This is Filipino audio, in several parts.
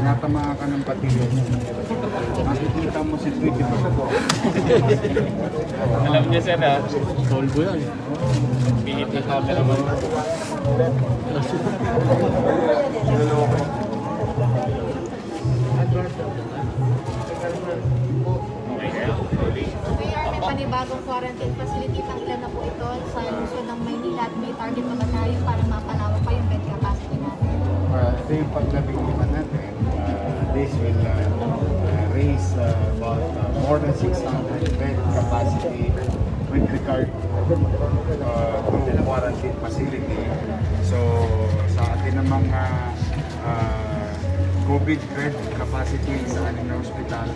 tinatamaan ka ng batilyo, makikita mo si Tweety pa sa ko. Alam niya sir ha, Solvo yan. pilit na camera mo. May panibagong quarantine facility. Pang ilan na po ito sa lungsod ng Maynila at may target pa ba tayo para mapalawak pa yung bed capacity natin? Ito yung paglabing-lima natin. This will raise about more than 600 bed capacity with regard to quarantine facility. So sa atin namang COVID bed capacity sa ating hospital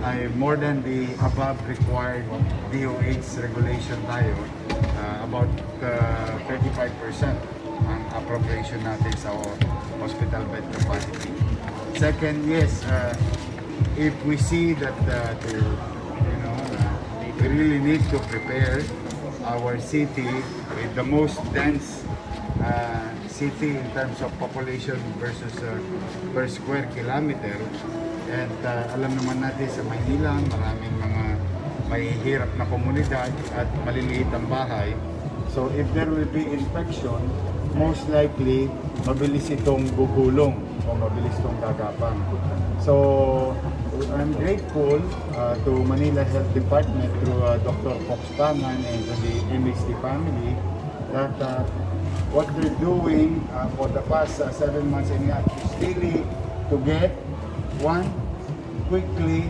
ay more than the above required DOH regulation tayo, about 35% ang appropriation natin sa hospital bed capacity. Second, yes, if we see that we really need to prepare our city with the most dense city in terms of population versus per square kilometer. And alam naman natin sa Maynila, maraming mga mahihirap na komunidad at maliliit ang bahay. So if there will be infection, most likely mabilis itong gugulong o mabilis itong gagapang. So I'm grateful to Manila Health Department through Dr. Fox Pangan and the MHD family that what they're doing for the past 7 months and a half is really to get one, quickly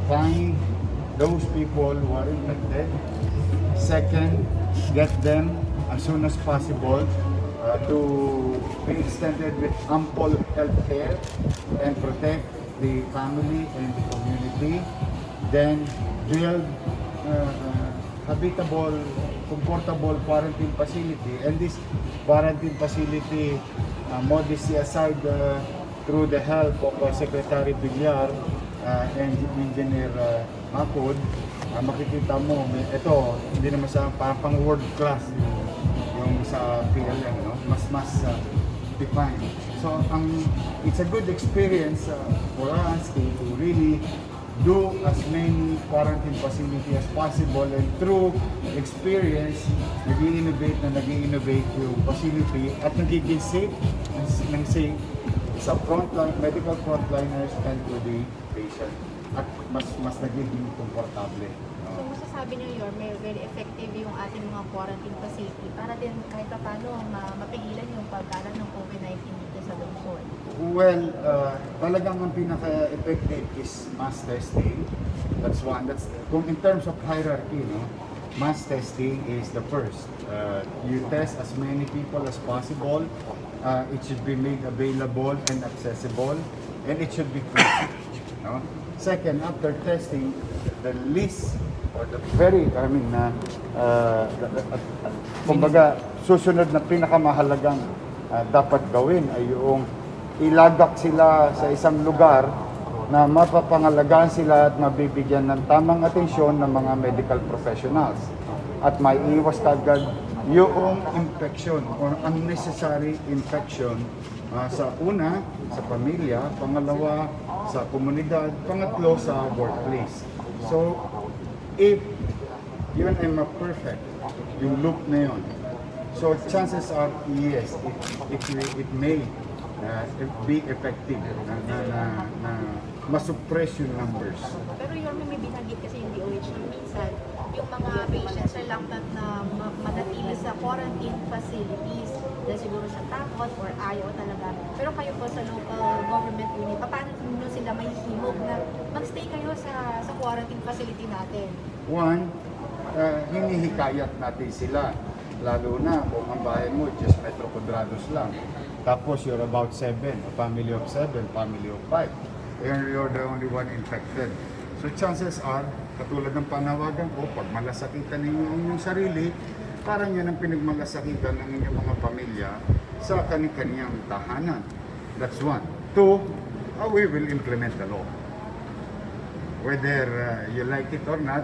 find those people who are infected. Second, get them as soon as possible to be extended with ample health care and protect the family and the community. Then build habitable, comfortable quarantine facility. And this quarantine facility, modesty aside, through the help of Secretary Villar and Engineer Makod, makikita mo, ito, hindi naman sa pang world class yung sa PLM, no? mas defined. So, it's a good experience for us to really do as many quarantine facility as possible, and through experience, nag-i-innovate yung facility at nagiging safe sa medical frontliners and to the patient, at mas nagiging komportable. So masasabi niyo, Yorme, very effective yung ating mga quarantine facility para din kahit paano mapigilan yung pagkalat ng COVID-19 dito sa lungsod? Well, talagang ang pinaka-effective is mass testing. That's one. In terms of hierarchy, no? Mass testing is the first. You test as many people as possible. It should be made available and accessible, and it should be free. No? Second, after testing, the least or the very, kumbaga, susunod na pinakamahalagang dapat gawin ay yung ilagak sila sa isang lugar na mapapangalagaan sila at mabibigyan ng tamang atensyon ng mga medical professionals at maiiwas kagad yung infection or unnecessary infection sa una, sa pamilya, pangalawa, sa komunidad, pangatlo, sa workplace. So, if yun ay ma-perfect, yung loop na yun, so chances are, yes, it may be effective na masuppress yung numbers. Pero Yorme, may binanggit kasi yung DOH na minsan, yung mga patients reluctant na manatili sa quarantine facilities dahil siguro sa takot or ayaw talaga. Pero kayo po sa local government unit, paano nyo sila may himog na magstay kayo sa quarantine facility natin? One, hinihikayat natin sila, lalo na kung ang bahay mo just metro quadrados lang. Tapos you're about 7, a family of 7, family of 5. You're the only one infected. So chances are, katulad ng panawagan ko, pag malasakitan ninyo ang inyong sarili, parang yan ang pinagmalasakitan ng inyong mga pamilya sa kani-kaniyang tahanan. That's one. Two, we will implement the law. Whether you like it or not,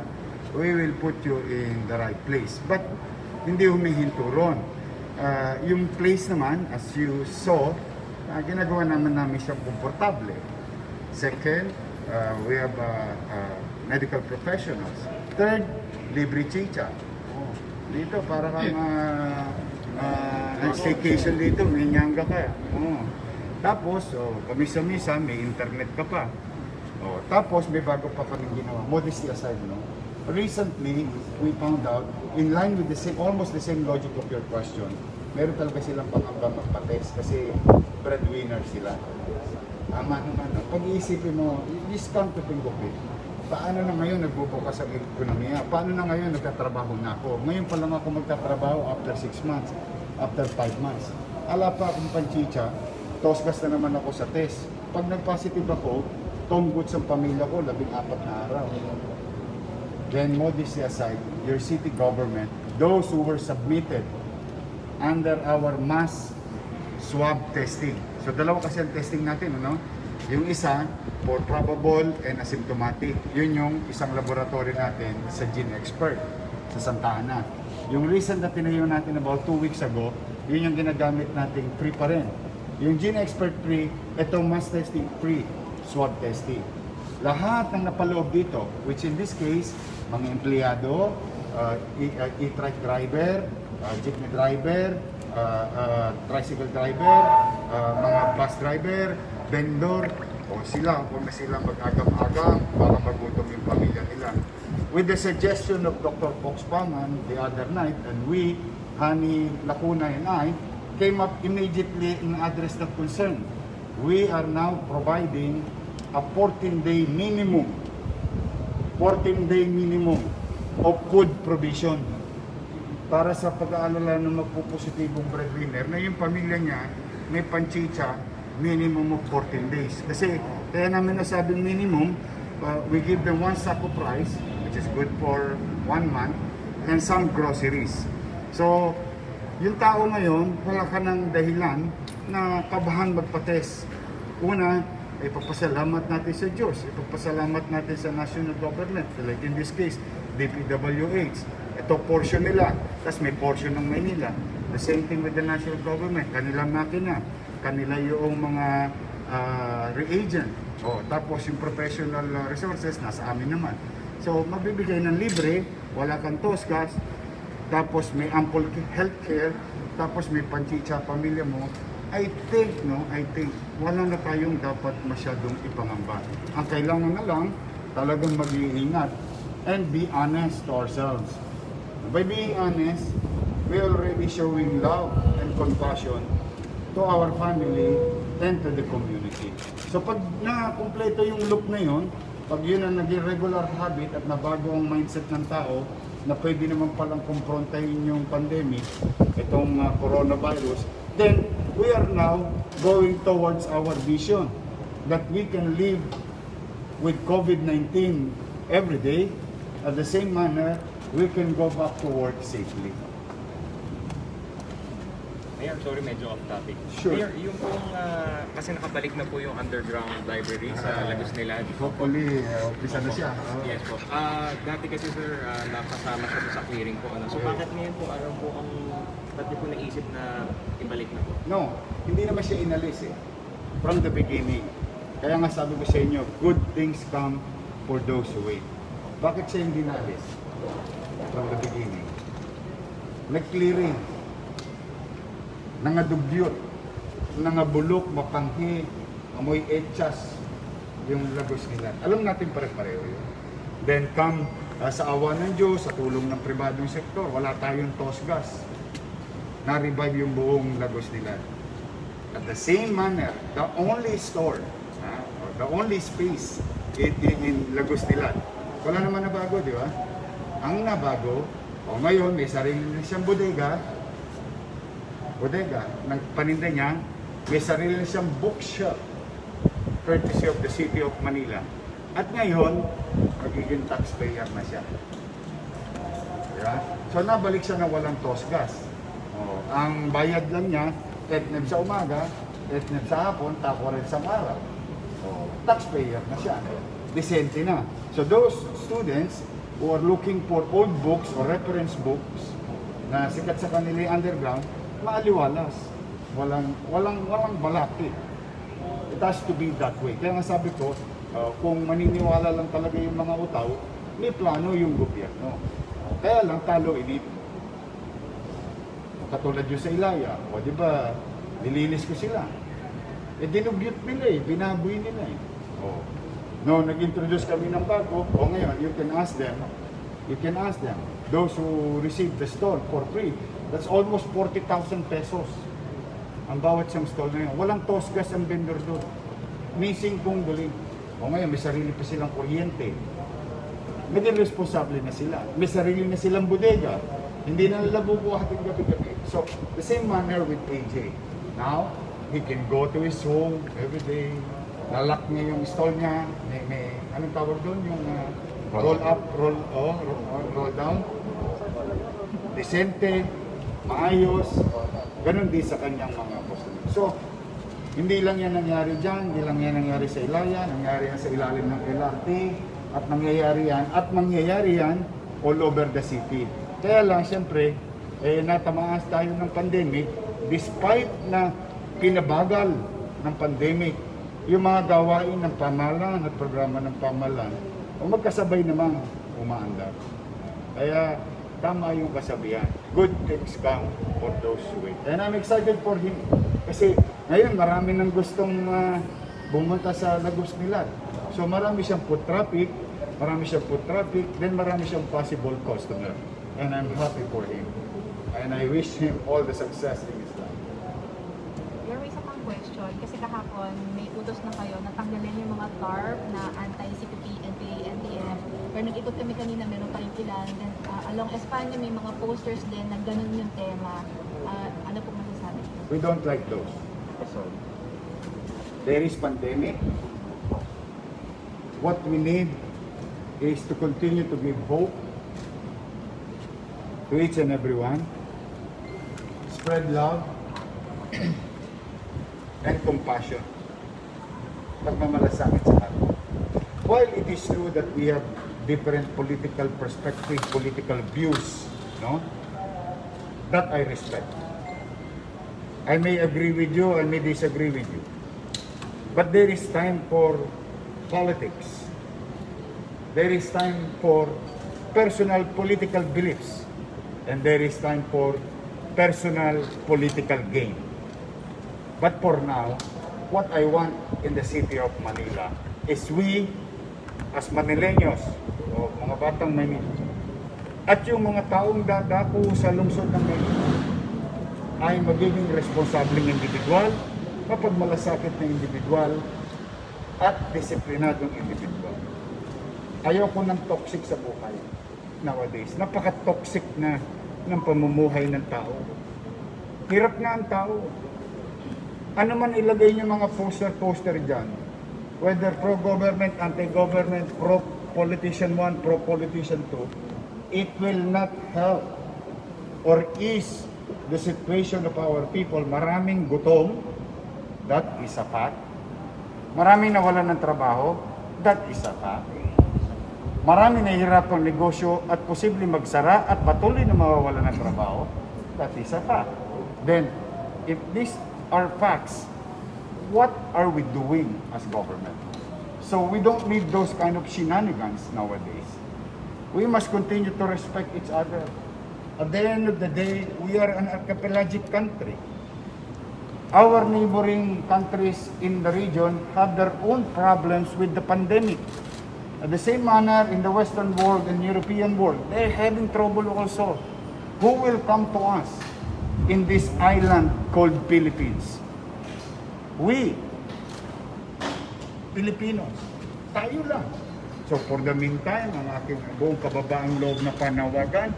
we will put you in the right place. But hindi humihinto ron. Yung place naman, as you saw, ginagawa namin siya komportable. Second, we have medical professionals. Third, libre chicha. Dito, para kang staycation dito, may nyangga ka. Tapos, kamisa-misa, may internet ka pa. Tapos, may bago pa kami ginawa. Modesty aside, no? Recently, we found out, in line with the same, almost the same logic of your question, meron talaga silang pangamba magpa-test kasi breadwinner sila. Tama naman. Pag-iisipin mo, just come to think of it. Paano na ngayon nagbubukas ang ekonomiya? Paano na ngayon nagtatrabaho na ako? Ngayon pa lang ako magtatrabaho after 6 months, after 5 months. Ala pa akong panchicha, tosgas na naman ako sa test. Pag nag-positive ako, tonggoods ang pamilya ko, 14 na araw. Then, modesty aside, your city government, those who were submitted under our mass swab testing. So, dalawa kasi ang testing natin, ano? Yung isa, for probable and asymptomatic. Yun yung isang laboratory natin sa Gene Expert sa Santa Ana. Yung recent na tinayo natin about 2 weeks ago, yun yung ginagamit nating free pa rin. Yung Gene Expert free, itong mass testing free, swab testing. Lahat ng napaloob dito, which in this case, mga empleyado, e-trike driver, jeepney driver, tricycle driver, mga bus driver, vendor, o sila, kung na sila mag-agam-agam para magutom yung pamilya nila. With the suggestion of Dr. Fox Pangan the other night, and we, Hani Lacuna and I, came up immediately and addressed the concern. We are now providing a 14-day minimum of food provision para sa pag-aalala ng magpupositibong breadwinner na yung pamilya niya may panchicha minimum of 14 days. Kasi kaya namin nasabing minimum, we give them one sack of rice, which is good for 1 month, and some groceries. So, yung tao ngayon, wala ka ng dahilan na kabahan magpa-test. Una, ipapasalamat natin sa Diyos, ipapasalamat natin sa national government, like in this case, DPWH. Ito portion nila, tapos may portion ng Maynila. The same thing with the national government, kanilang makina, kanila yung mga reagent. Tapos yung professional resources, nasa amin naman. So, magbibigay ng libre, wala kang tosgas, tapos may ample healthcare, tapos may panchicha pamilya mo. I think wala na tayong dapat masyadong ipangamba. Ang kailangan na lang, talagang mag-iingat and be honest to ourselves. By being honest, we are already showing love and compassion to our family and to the community. So pag na-kumpleto yung loop na yun, pag yun ang naging regular habit at nabago ang mindset ng tao na pwede naman palang kumprontahin yung pandemic, itong coronavirus, then we are now going towards our vision that we can live with COVID-19 every day. At the same manner, we can go back to work safely. Mayor, sorry, medyo off topic. Sure. Mayor, yung pong, kasi nakabalik na po yung underground library sa Lagos nila. Hopefully, umpisa na siya. Yes po. Dati kasi sir, napasama siya po sa clearing po. So bakit ngayon po, araw po ang, ba't niyo po naisip na ibalik na po? No, hindi naman siya inalis eh. From the beginning. Kaya nga sabi ko sa inyo, good things come for those who wait. Bakit siya hindi nalis? From the beginning. Nag-clearing. Nangadugyot. Nangabulok, mapanghi, amoy etchas yung Lagos nila. Alam natin pare-pareho yun. Then come sa awa ng Diyos, sa tulong ng pribadong sektor, wala tayong tosgas. Na-revive yung buong Lagos nila. At the same manner, the only store, or the only space in Lagos nila, wala naman nabago, di ba? Ang nabago, ngayon may sarili na siyang bodega, ng paninda niya, may sarili na siyang bookshop, courtesy of the city of Manila. At ngayon, magiging taxpayer na siya. Diba? So nabalik siya na walang tosgas. Ang bayad lang niya, etneb sa umaga, etneb sa hapon, tapo rin sa araw. Taxpayer na siya. Decente na. So those students who are looking for old books or reference books na sikat sa kanila underground, maaliwalas. walang balat eh. It has to be that way. Kaya nga sabi ko, kung maniniwala lang talaga yung mga utaw, may plano yung gobyerno. Kaya lang talo elite. Katulad yung sa Ilaya, o di ba, nilinis ko sila. Eh dinugyot nila eh, binaboy nila eh. Oh. No, nag-introduce kami ng bago, o ngayon, you can ask them, those who received the stall for free, that's almost 40,000 pesos. Ang bawat siyang stall na yun. Walang tosgas ang vendor doon. Missing kung duling. O ngayon, may sarili pa silang kuryente. Naging responsable na sila. May sarili na silang bodega. Hindi na nila bubuhatin gabi-gabi. So, the same manner with AJ. Now, he can go to his home every day. Lalak niya yung stall niya. May anong tawag doon? Yung roll up, roll down. Decente, maayos. Ganon din sa kanyang mga customer. So, hindi lang yan nangyari dyan, hindi lang yan nangyari sa Ilaya, nangyari yan sa ilalim ng LRT, at mangyayari yan all over the city. Kaya lang, siyempre, natamaas tayo ng pandemic, despite na pinabagal ng pandemic, yung mga gawain ng pamahalaan at programa ng pamahalaan, o magkasabay namang umaandar. Kaya, tama yung kasabihan. Good things come for those who wait. And I'm excited for him. Kasi ngayon marami nang gustong bumunta sa Lagos nila. So marami siyang foot traffic, then marami siyang possible customer. And I'm happy for him. And I wish him all the success in his life. Yorme, isa pang question. Kasi kahapon may utos na kayo na tanggalin yung mga TARP na anti-CPP, NPA, NTF. Pero nag-ikot kami kanina, meron kayong kilala. Then along Espanya may mga posters din na ganun yung tema. Ano po masasabi? We don't like those. So, there is pandemic. What we need is to continue to give hope to each and everyone. Spread love and compassion. Pagmamalasakit sa atin. While it is true that we have different political perspectives, political views, no? That I respect. I may agree with you, I may disagree with you. But there is time for politics. There is time for personal political beliefs. And there is time for personal political gain. But for now, what I want in the city of Manila is we, as Manileños, o mga batang Maynila, at yung mga taong dadako sa lungsod ng Maynila, ay magiging responsableng individual, mapagmalasakit na individual, at disiplinadong individual. Ayoko ng toxic sa buhay nowadays. Napaka-toxic na ng pamumuhay ng tao. Hirap na ang tao. Ano man ilagay niyo mga poster dyan, whether pro-government, anti-government, pro-politician 1, pro-politician 2, it will not help or ease the situation of our people. Maraming gutom, that is a fact. Maraming nawalan ng trabaho, that is a fact. Maraming nahihirapang negosyo at posibleng magsara at patuloy na mawawalan ng trabaho, that is a fact. Then, if these are facts, what are we doing as government? So we don't need those kind of shenanigans nowadays. We must continue to respect each other. At the end of the day, we are an archipelagic country. Our neighboring countries in the region have their own problems with the pandemic. At the same manner, in the Western world and European world, they're having trouble also. Who will come to us in this island called Philippines? We, Filipinos, tayo lang. So for the meantime, ang aking buong kababaang loob na panawagan,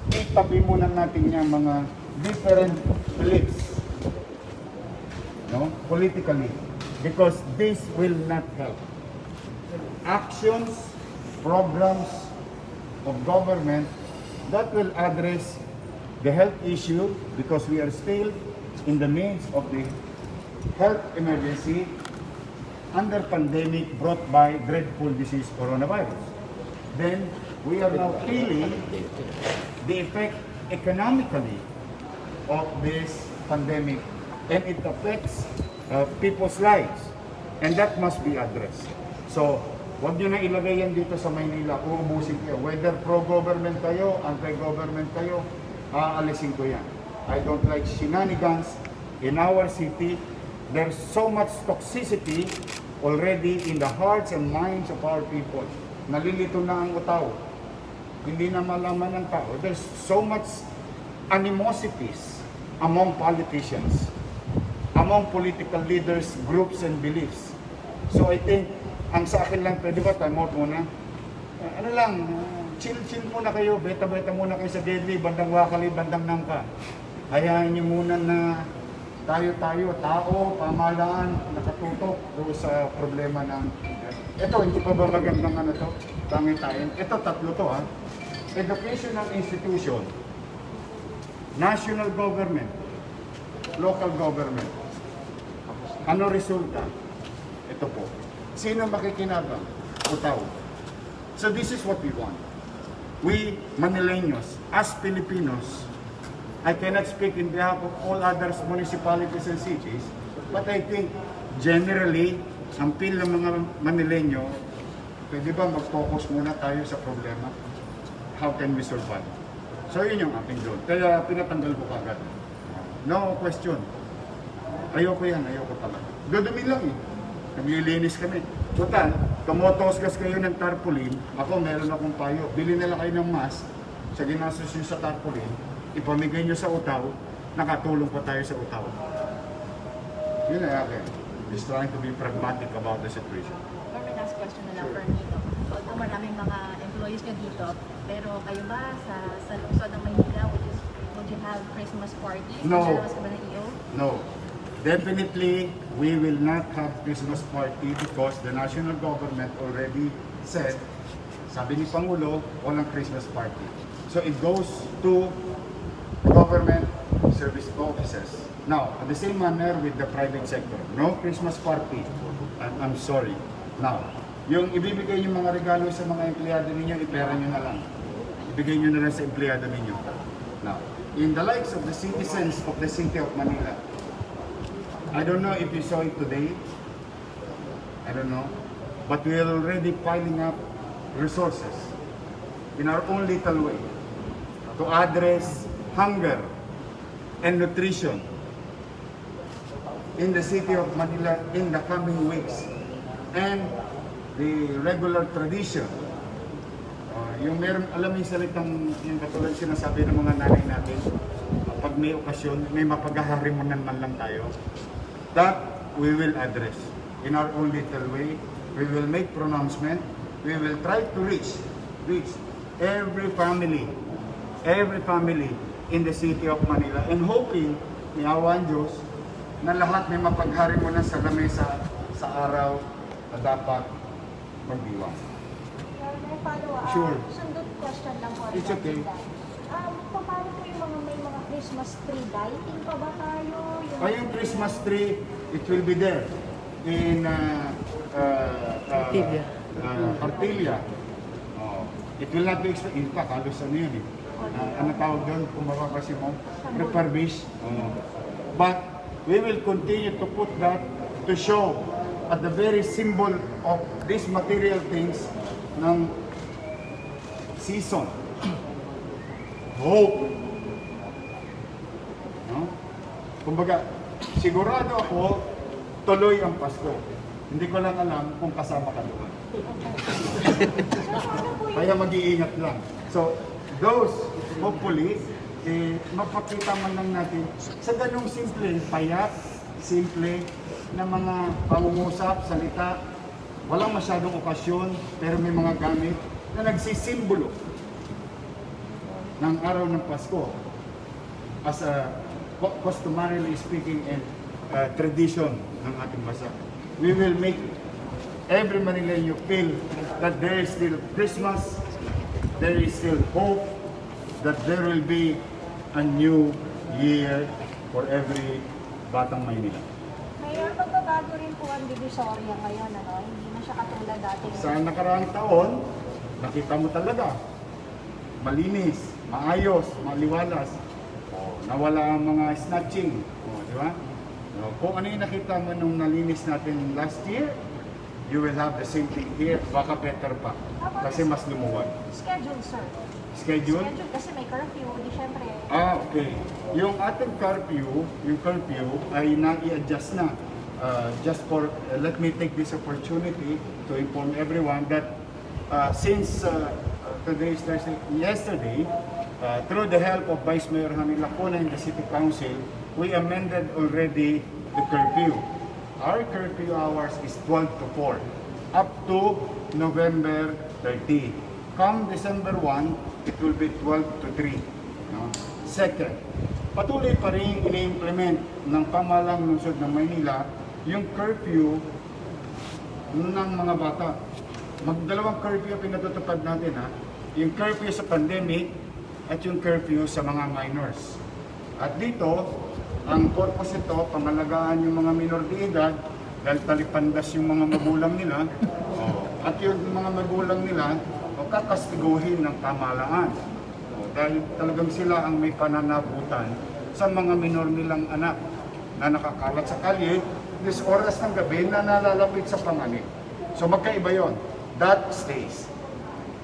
itabi muna natin yung mga different beliefs, no? Politically, because this will not help. Actions, programs of government that will address the health issue, because we are still in the midst of the health emergency under pandemic brought by dreadful disease coronavirus. Then we are now feeling the effect economically of this pandemic and it affects people's lives. And that must be addressed. So, huwag nyo na ilagay yan dito sa Maynila, uubusin kayo. Whether pro-government kayo, anti-government kayo, aalisin ko yan. I don't like shenanigans in our city. There's so much toxicity already in the hearts and minds of our people. Nalilito na ang utaw. Hindi na malaman ng tao. There's so much animosities among politicians, among political leaders, groups, and beliefs. So I think, ang sa akin lang, pwede ba time out muna? Ano lang, chill muna kayo, beta-beta muna kayo sa deadly, bandang wakali, bandang nangka. Hayaan niyo muna na tayo, tao, pamahalaan, nakatutok doon sa problema ng... Ito, hindi pa ba magandang ano to? Tangitain. Ito, tatlo to ha. Educational institution, national government, local government. Ano resulta? Ito po. Sino makikinabang? Utaw. So this is what we want. We Manileños, as Filipinos, I cannot speak in behalf of all other municipalities and cities, but I think generally, ang feel ng mga Manileño, pwede ba mag-focus muna tayo sa problema? How can we survive? So yun yung aking goal. Kaya pinatanggal ko kagad. No question. Ayoko yan, ayoko talaga. Dudumi lang eh. Naglilinis kami. Total, tumotosgas kayo ng tarpaulin, ako meron akong payo. Bili na lang kayo ng mask, sa ginastos nyo sa tarpaulin, ipamigay nyo sa utaw, nakatulong pa tayo sa utaw. Yun ay akin. Just trying to be pragmatic about the situation. Or my last question na lang for me. Although maraming mga employees nyo dito, pero kayo ba sa lungsod ng Maynila, would you have Christmas parties? No. Lalabas ka ba ng EO? No. Definitely, we will not have Christmas party because the national government already said, sabi ni Pangulo, walang Christmas party. So it goes to government service offices. Now, at the same manner with the private sector, no Christmas party. I'm sorry. Now, yung ibibigay yung mga regalo sa mga empleyado ninyo, ipera nyo na lang. Ibigay nyo na lang sa empleyado ninyo. Now, in the likes of the citizens of the city of Manila, I don't know if you saw it today. I don't know. But we are already piling up resources in our own little way to address hunger and nutrition in the city of Manila in the coming weeks. And the regular tradition, yung meron, alam yung salitang, yung katulad sinasabi ng mga nanay natin, pag may okasyon, may mapaghaharimunan man lang tayo. That we will address in our own little way. We will make pronouncement. We will try to reach every family in the city of Manila, and hoping, ni awan Diyos, na lahat may mapaghari mo na sa lamesa sa araw na dapat magdiwang. May follow-up. Sure. Sundot question lang po. It's okay. Paano po yung may mga Christmas tree lighting pa ba tayo? Yung Christmas tree, it will be there in Artilia. It will not be expensive. In fact, halos ano yun eh. Ano tawag doon? Kung makakasi mo? Refurbish. But we will continue to put that to show at the very symbol of these material things ng season. Hope. No? Kumbaga, sigurado ako, tuloy ang Pasko. Hindi ko lang alam kung kasama ka doon. Kaya mag-iingat lang. So, those, hopefully, mapakita man lang natin sa ganung simple, payak, simple, na mga pangungusap, salita, walang masyadong okasyon, pero may mga gamit na nagsisimbolo ng araw ng Pasko as a customarily speaking and tradition ng ating bansa. We will make every Manileño feel that there is still Christmas, there is still hope, that there will be a new year for every Batang Maynila. Mayor, magbabago rin po ang Divisoria ngayon, ano? Hindi na siya katulad dati. Sa nakaraang taon, nakita mo talaga, malinis, maayos, maliwalas. Nawala ang mga snatching. Di ba? Kung ano yung nakita mo nung nalinis natin last year, you will have the same thing here. Baka better pa. Kasi mas lumuwag. Schedule, sir. Schedule? Schedule kasi may curfew, di syempre. Okay. Yung ating curfew, ay na-i-adjust na. Just for, let me take this opportunity to inform everyone that since today is Thursday, yesterday, through the help of Vice Mayor Lawton and the City Council, we amended already the curfew. Our curfew hours is 12 to 4, up to November 30. Come December 1, it will be 12 to 3. No? Second, patuloy pa rin ini-implement ng pamahalang lungsod ng Maynila yung curfew ng mga bata. Magdalawang curfew pinatutupad natin, ha. Yung curfew sa pandemic at yung curfew sa mga minors. At dito, ang purpose ito, pangalagaan yung mga minor de edad dahil talipandas yung mga magulang nila. At yung mga magulang nila, kakastiguhin ng pamahalaan. Dahil talagang sila ang may pananabutan sa mga minor nilang anak na nakakalat sa kalye, this oras ng gabi na nalalapit sa panganib. So magkaiba yon. That stays.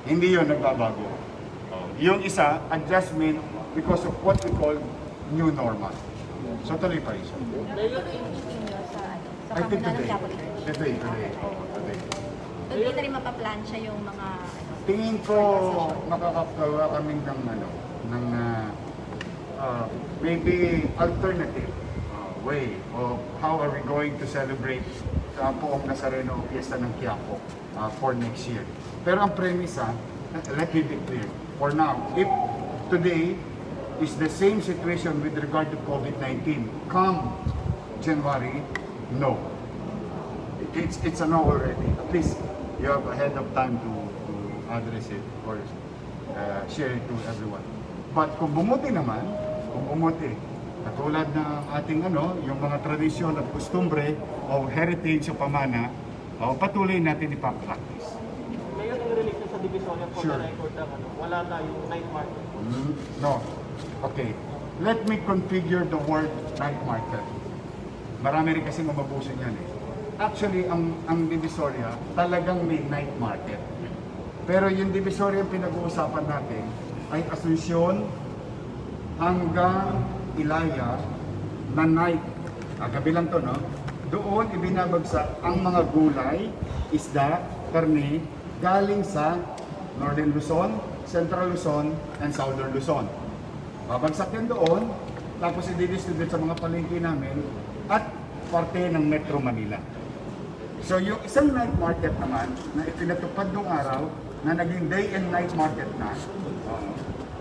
Hindi yon nagbabago. Yung isa, adjustment because of what we call new normal. So tuloy pa rin siya. Yung meeting nyo sa I think Pamunuan ng today. Quiapo Church. Today. Doon din na rin mapaplansya yung mga Tingin ko makakagawa kami ng maybe alternative way of how are we going to celebrate sa Poong Nazareno Fiesta ng Quiapo for next year. Pero ang premise, let me be clear. For now, if today is the same situation with regard to COVID-19, come January, no. It's a no already. At least you have ahead of time to address it or share it to everyone. But kung bumuti naman, katulad ng ating yung mga tradisyon at kustumbre o heritage o pamana, patuloy natin ipapractice. Ngayon, in relation sa Divisoria for Sure. the record, wala tayong night market. No. Okay. Let me configure the word night market. Marami rin kasi mababuso niyan eh. Actually, ang Divisoria talagang may night market. Pero yung Divisoria yung pinag-uusapan natin ay Asunsyon hanggang Ilaya na night. Gabi lang to, no? Doon ibinabagsak ang mga gulay, isda, karne, galing sa Northern Luzon, Central Luzon, and Southern Luzon. Babagsak yan doon, tapos i-distribute sa mga palengke namin at parte ng Metro Manila. So yung isang night market naman na ipinatupad nung araw na naging day and night market na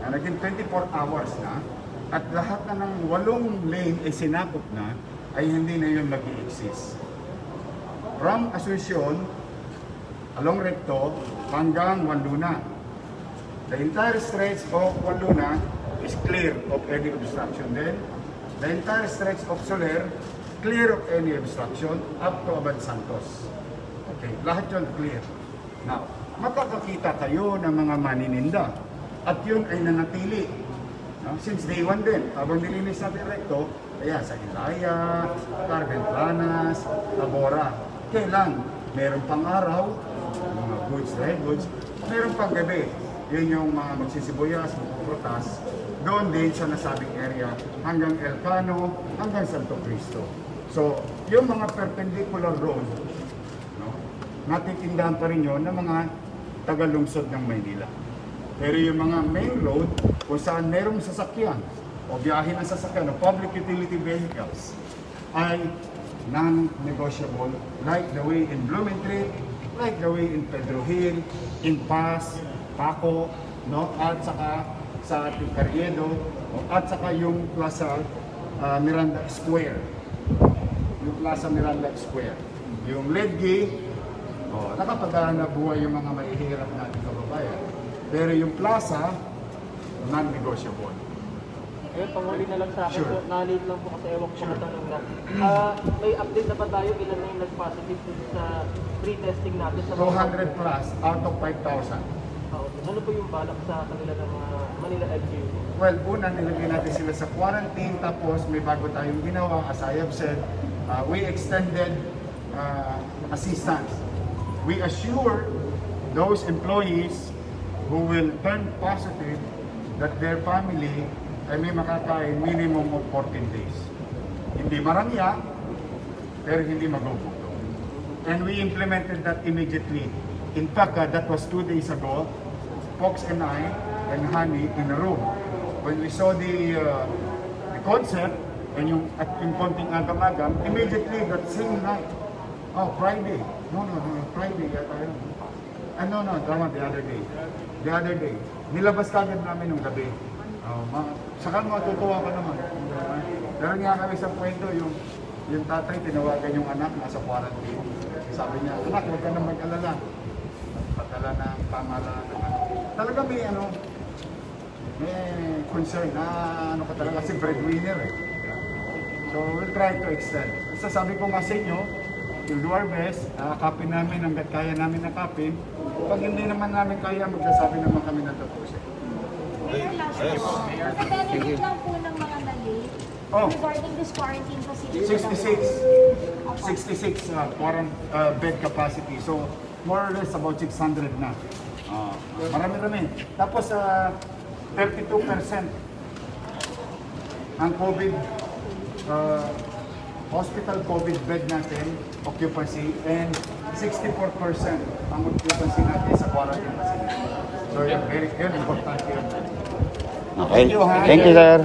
naging 24 hours na at lahat na ng 8 lane ay sinakop na ay hindi na yun mag-i-exist. From Asunsyon, along Recto, hanggang Luna. The entire stretch of Luna is clear of any obstruction. Then, the entire stretch of Soler, clear of any obstruction up to Abad Santos. Okay, lahat yun clear. Now, makakakita kayo ng mga manininda at yun ay nanatili. No? Since day 1 din, habang nilinis natin Recto, ayan, sa Ilaya, Carmen Planas, Tabora. Kailan? Meron pang araw, mga goods, dry goods. Meron pang gabi. Yun yung mga magsisibuyas, magpuprutas. Doon din sa nasabing area hanggang Elcano, hanggang Santo Cristo. So, yung mga perpendicular road, no, natitindahan pa rin yun ng mga tagalungsod ng Maynila. Pero yung mga main road, kung saan merong sasakyan o biyahe ng sasakyan o public utility vehicles, ay non-negotiable, like the way in Blumentritt, like the way in Pedro Hill, in Paz, Paco, no, at saka sa ating Carriedo, at saka yung Plaza Miranda Square. Yung Plaza Miranda Square. Yung Ledgi, nakapagana buhay yung mga mahihirap natin kababayan. Pero yung plaza, non-negotiable. Ayun, panghuli na lang sa akin Sure. po. Nalit lang po kasi ewan ko matanong na. May update na ba tayo? Ilan na yung nag-positive sa pre-testing natin? Sa 200 plus out of 5,000. nakaka-open. Ano po yung balak sa kanila ng mga Manila LGU? Well, una, nilagay natin sila sa quarantine, tapos may bago tayong ginawa, as I have said, we extended assistance. We assure those employees who will turn positive that their family ay may makakain minimum of 14 days. Hindi marangya, pero hindi magugutom. And we implemented that immediately. In fact, that was 2 days ago. Fox and I and Honey in a room. When we saw the concept and yung konting agam-agam, immediately that same night, Friday. No, Friday yata yun. No, tama, the other day. Nilabas kagad namin nung gabi. Saka matutuwa ka naman. Pero nga kami sa kwento, yung tatay, tinawagan yung anak, nasa quarantine. Sabi niya, anak, huwag ka na mag-alala. Patala na ang pamahalaan ng ano. Talaga may concern na ka talaga kasi breadwinner eh. So we'll try to extend. So sabi ko nga sa inyo, we'll do our best, kapin namin hanggat kaya namin nakapin. Pag hindi naman namin kaya, magsasabi naman kami na tapusin. Mayor, last po. Benefit lang po ng mga nalate regarding this quarantine facility. 66 bed capacity. So more or less about 600 na. Marami-rami. Tapos 32% ang COVID hospital COVID bed natin occupancy and 64% ang occupancy natin sa quarantine facility. So very important yun. Okay. Thank you, sir.